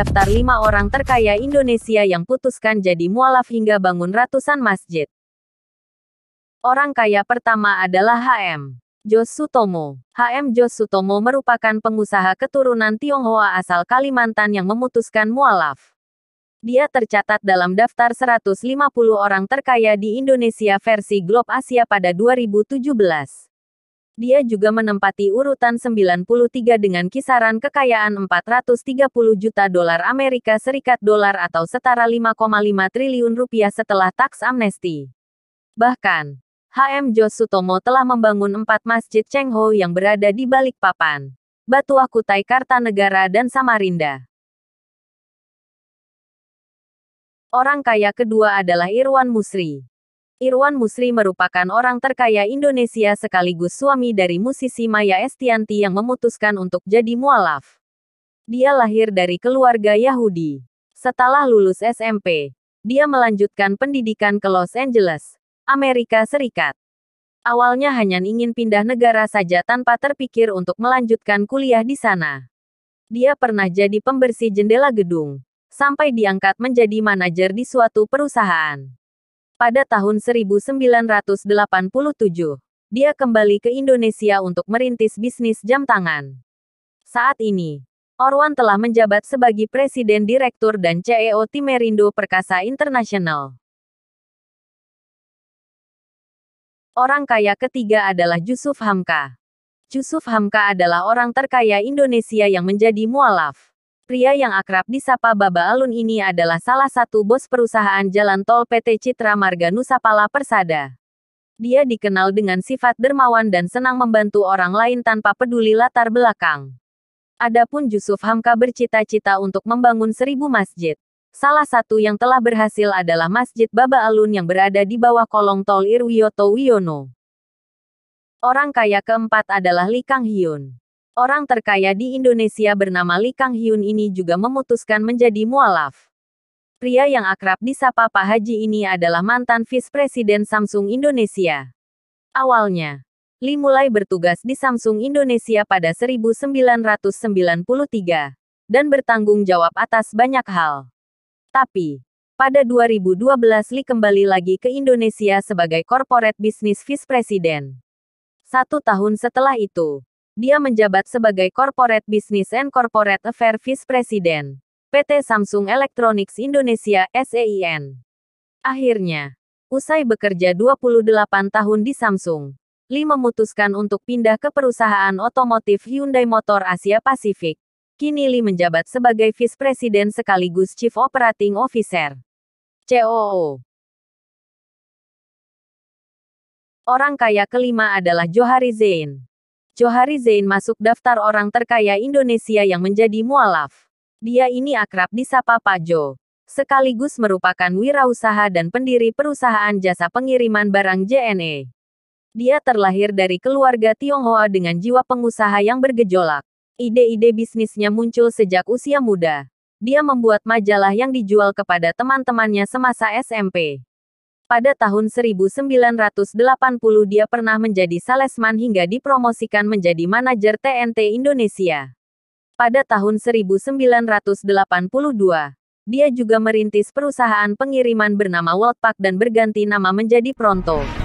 daftar 5 orang terkaya Indonesia yang putuskan jadi mualaf hingga bangun ratusan masjid. Orang kaya pertama adalah H.M. Jos Sutomo. H.M. Jos Sutomo merupakan pengusaha keturunan Tionghoa asal Kalimantan yang memutuskan mualaf. Dia tercatat dalam daftar 150 orang terkaya di Indonesia versi Globe Asia pada 2017. Dia juga menempati urutan 93 dengan kisaran kekayaan 430 juta dolar Amerika Serikat atau setara 5,5 triliun rupiah setelah taks amnesti. Bahkan, H.M. Jos Sutomo telah membangun 4 masjid Cheng Ho yang berada di Balikpapan, Batuah Kutai Kartanegara dan Samarinda. Orang kaya kedua adalah Irwan Musri. Irwan Musri merupakan orang terkaya Indonesia sekaligus suami dari musisi Maya Estianty yang memutuskan untuk jadi mualaf. Dia lahir dari keluarga Yahudi. Setelah lulus SMP, dia melanjutkan pendidikan ke Los Angeles, Amerika Serikat. Awalnya hanya ingin pindah negara saja tanpa terpikir untuk melanjutkan kuliah di sana. Dia pernah jadi pembersih jendela gedung, sampai diangkat menjadi manajer di suatu perusahaan. Pada tahun 1987, dia kembali ke Indonesia untuk merintis bisnis jam tangan. Saat ini, Irwan telah menjabat sebagai Presiden Direktur dan CEO Timerindo Perkasa International. Orang kaya ketiga adalah Jusuf Hamka. Jusuf Hamka adalah orang terkaya Indonesia yang menjadi mualaf. Pria yang akrab disapa Baba Alun ini adalah salah satu bos perusahaan jalan tol PT Citra Marga Nusapala Persada. Dia dikenal dengan sifat dermawan dan senang membantu orang lain tanpa peduli latar belakang. Adapun Jusuf Hamka bercita-cita untuk membangun 1000 masjid. Salah satu yang telah berhasil adalah Masjid Baba Alun yang berada di bawah kolong tol Irwiyoto Wiono. Orang kaya keempat adalah Lee Kang Hyun. Orang terkaya di Indonesia bernama Lee Kang Hyun ini juga memutuskan menjadi mualaf. Pria yang akrab disapa Pak Haji ini adalah mantan Vice Presiden Samsung Indonesia. Awalnya, Lee mulai bertugas di Samsung Indonesia pada 1993, dan bertanggung jawab atas banyak hal. Tapi, pada 2012 Lee kembali lagi ke Indonesia sebagai Corporate Business Vice President. 1 tahun setelah itu, dia menjabat sebagai Corporate Business and Corporate Affairs Vice President, PT Samsung Electronics Indonesia (SEIN). Akhirnya, usai bekerja 28 tahun di Samsung, Lee memutuskan untuk pindah ke perusahaan otomotif Hyundai Motor Asia Pasifik. Kini Lee menjabat sebagai Vice President sekaligus Chief Operating Officer, COO. Orang kaya kelima adalah Johari Zain. Johari Zain masuk daftar orang terkaya Indonesia yang menjadi mualaf. Dia ini akrab disapa Pak Jo, sekaligus merupakan wirausaha dan pendiri perusahaan jasa pengiriman barang JNE. Dia terlahir dari keluarga Tionghoa dengan jiwa pengusaha yang bergejolak. Ide-ide bisnisnya muncul sejak usia muda. Dia membuat majalah yang dijual kepada teman-temannya semasa SMP. Pada tahun 1980 dia pernah menjadi salesman hingga dipromosikan menjadi manajer TNT Indonesia. Pada tahun 1982, dia juga merintis perusahaan pengiriman bernama Worldpac dan berganti nama menjadi Pronto.